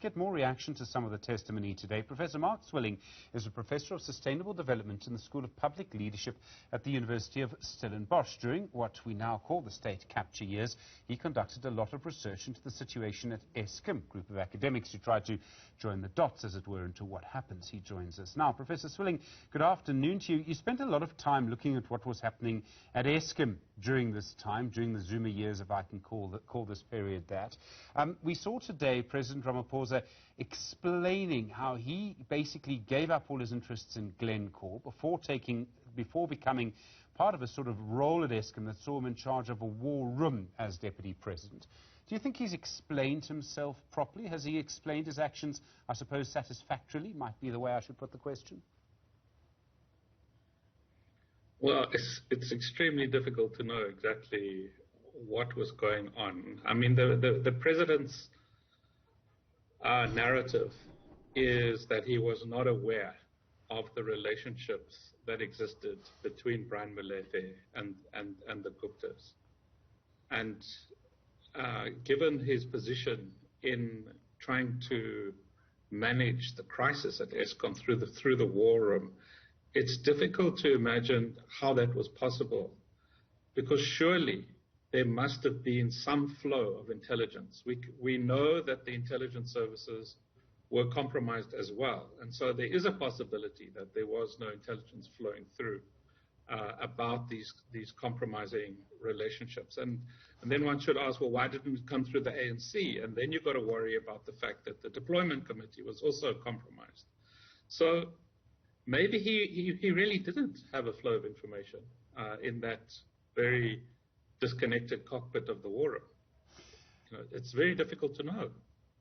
Get more reaction to some of the testimony today. Professor Mark Swilling is a professor of sustainable development in the School of Public Leadership at the University of Stellenbosch. During what we now call the state capture years, he conducted a lot of research into the situation at Eskom, group of academics who tried to join the dots, as it were, into what happens. He joins us now. Professor Swilling, good afternoon to you. You spent a lot of time looking at what was happening at Eskom during this time, during the Zuma years, if I can call this period that. We saw today President Ramaphosa explaining how he basically gave up all his interests in Glencore before becoming part of a sort of role at Eskom that saw him in charge of a war room as deputy president. Do you think he's explained himself properly? Has he explained his actions, I suppose, satisfactorily, might be the way I should put the question? Well, it's extremely difficult to know exactly what was going on. I mean, the president's narrative is that he was not aware of the relationships that existed between Brian Molefe and the Guptas. And given his position in trying to manage the crisis at Eskom through the war room, it's difficult to imagine how that was possible, because surely there must have been some flow of intelligence. We know that the intelligence services were compromised as well, and so there is a possibility that there was no intelligence flowing through about these compromising relationships. And then one should ask, well, why didn't it come through the ANC? And then you've got to worry about the fact that the deployment committee was also compromised. So maybe he really didn't have a flow of information in that very disconnected cockpit of the war room. You know, it's very difficult to know.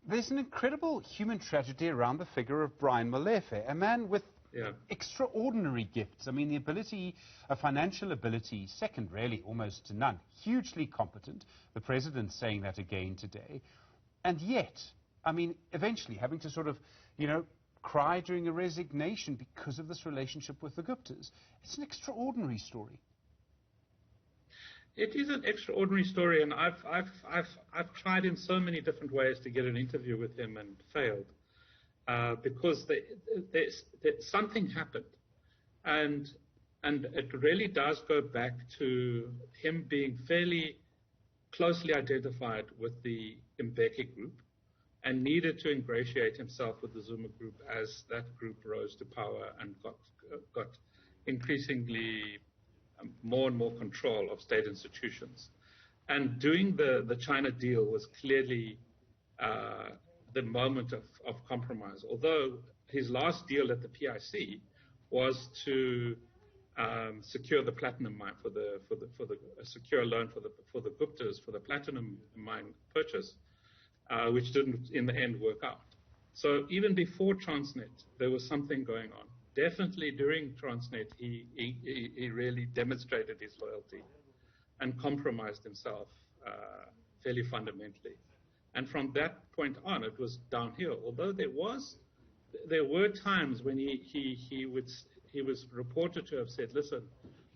There's an incredible human tragedy around the figure of Brian Molefe, a man with extraordinary gifts. I mean, the ability, a financial ability, second really almost to none, hugely competent. The president's saying that again today. And yet, I mean, eventually having to sort of, cry during a resignation because of this relationship with the Guptas. It's an extraordinary story. It is an extraordinary story, and I've tried in so many different ways to get an interview with him and failed because something happened, and it really does go back to him being fairly closely identified with the Mbeki group and needed to ingratiate himself with the Zuma group as that group rose to power and got increasingly more and more control of state institutions. And doing the China deal was clearly the moment of compromise. Although his last deal at the PIC was to secure the platinum mine for the secure loan for the Guptas for the platinum mine purchase, which didn't in the end work out. So even before Transnet, there was something going on. Definitely during Transnet, he really demonstrated his loyalty and compromised himself fairly fundamentally. And from that point on, it was downhill. Although there were times when he was reported to have said, "Listen,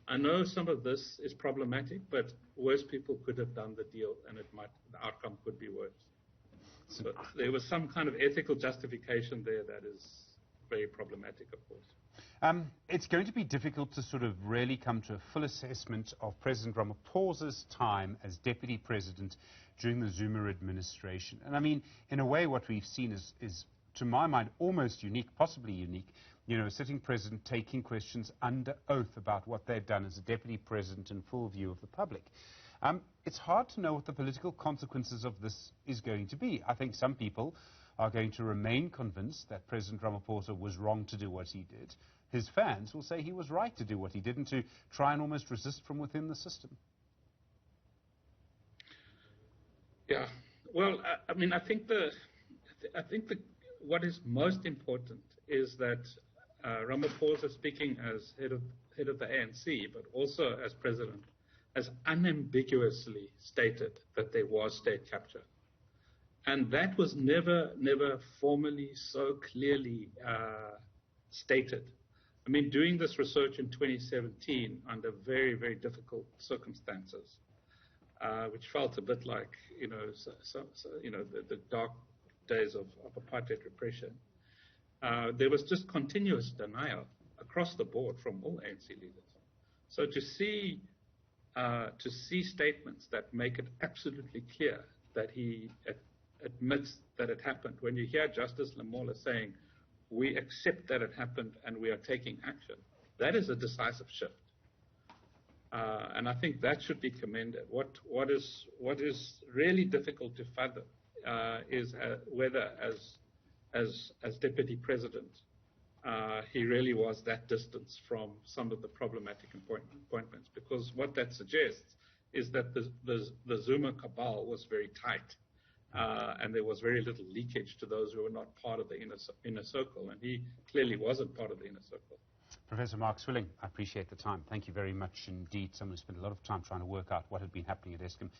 I know some of this is problematic, but worse people could have done the deal, and the outcome could be worse." So there was some kind of ethical justification there that is very problematic, of course. It's going to be difficult to sort of really come to a full assessment of President Ramaphosa's time as deputy president during the Zuma administration. And I mean, in a way, what we've seen is to my mind, almost unique, possibly unique. A sitting president taking questions under oath about what they've done as a deputy president in full view of the public. It's hard to know what the political consequences of this is going to be. I think some people are going to remain convinced that President Ramaphosa was wrong to do what he did. His fans will say he was right to do what he did and to try and almost resist from within the system. Yeah, well, I mean, I think what is most important is that Ramaphosa, speaking as head of the ANC, but also as president, has unambiguously stated that there was state capture. And that was never formally so clearly stated. I mean, doing this research in 2017 under very, very difficult circumstances, which felt a bit like, the dark days of apartheid repression, there was just continuous denial across the board from all ANC leaders. So to see statements that make it absolutely clear that he admits that it happened, when you hear Justice Lamola saying, we accept that it happened and we are taking action, that is a decisive shift. And I think that should be commended. What is really difficult to fathom is whether, as Deputy President, he really was that distance from some of the problematic appointments, because what that suggests is that the Zuma cabal was very tight, and there was very little leakage to those who were not part of the inner circle, and he clearly wasn't part of the inner circle. Professor Mark Swilling, I appreciate the time. Thank you very much indeed. Someone who spent a lot of time trying to work out what had been happening at Eskom.